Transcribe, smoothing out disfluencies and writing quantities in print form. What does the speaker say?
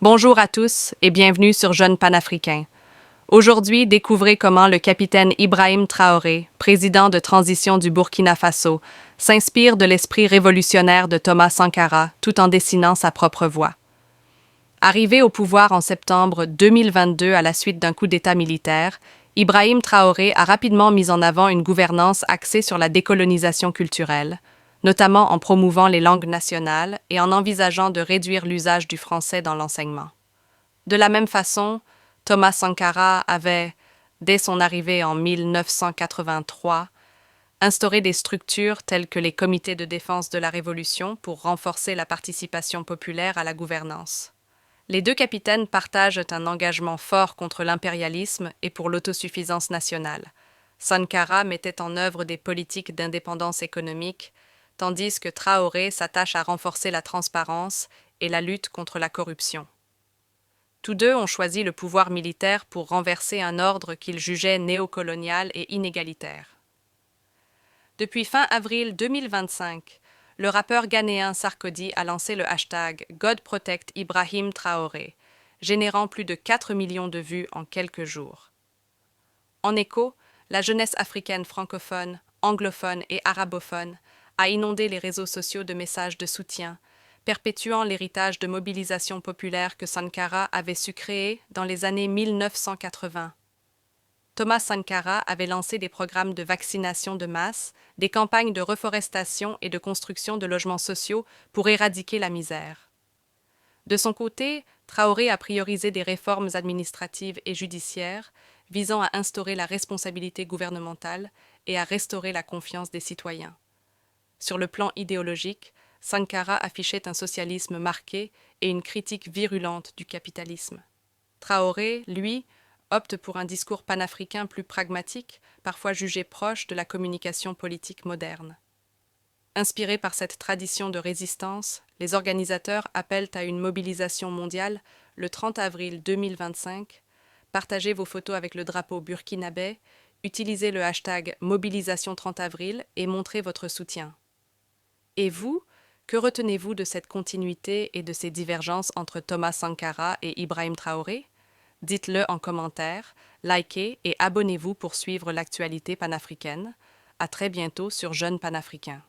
Bonjour à tous et bienvenue sur Jeunes panafricains. Aujourd'hui, découvrez comment le capitaine Ibrahim Traoré, président de transition du Burkina Faso, s'inspire de l'esprit révolutionnaire de Thomas Sankara tout en dessinant sa propre voie. Arrivé au pouvoir en septembre 2022 à la suite d'un coup d'État militaire, Ibrahim Traoré a rapidement mis en avant une gouvernance axée sur la décolonisation culturelle, notamment en promouvant les langues nationales et en envisageant de réduire l'usage du français dans l'enseignement. De la même façon, Thomas Sankara avait, dès son arrivée en 1983, instauré des structures telles que les comités de défense de la Révolution pour renforcer la participation populaire à la gouvernance. Les deux capitaines partagent un engagement fort contre l'impérialisme et pour l'autosuffisance nationale. Sankara mettait en œuvre des politiques d'indépendance économique, tandis que Traoré s'attache à renforcer la transparence et la lutte contre la corruption. Tous deux ont choisi le pouvoir militaire pour renverser un ordre qu'ils jugeaient néocolonial et inégalitaire. Depuis fin avril 2025, le rappeur ghanéen Sarkodie a lancé le hashtag God Protect Ibrahim Traoré, générant plus de 4 millions de vues en quelques jours. En écho, la jeunesse africaine francophone, anglophone et arabophone a inondé les réseaux sociaux de messages de soutien, perpétuant l'héritage de mobilisation populaire que Sankara avait su créer dans les années 1980. Thomas Sankara avait lancé des programmes de vaccination de masse, des campagnes de reforestation et de construction de logements sociaux pour éradiquer la misère. De son côté, Traoré a priorisé des réformes administratives et judiciaires visant à instaurer la responsabilité gouvernementale et à restaurer la confiance des citoyens. Sur le plan idéologique, Sankara affichait un socialisme marqué et une critique virulente du capitalisme. Traoré, lui, opte pour un discours panafricain plus pragmatique, parfois jugé proche de la communication politique moderne. Inspirés par cette tradition de résistance, les organisateurs appellent à une mobilisation mondiale le 30 avril 2025. Partagez vos photos avec le drapeau burkinabé, utilisez le hashtag Mobilisation 30 avril et montrez votre soutien. Et vous, que retenez-vous de cette continuité et de ces divergences entre Thomas Sankara et Ibrahim Traoré? Dites-le en commentaire, likez et abonnez-vous pour suivre l'actualité panafricaine. À très bientôt sur Jeunes panafricains.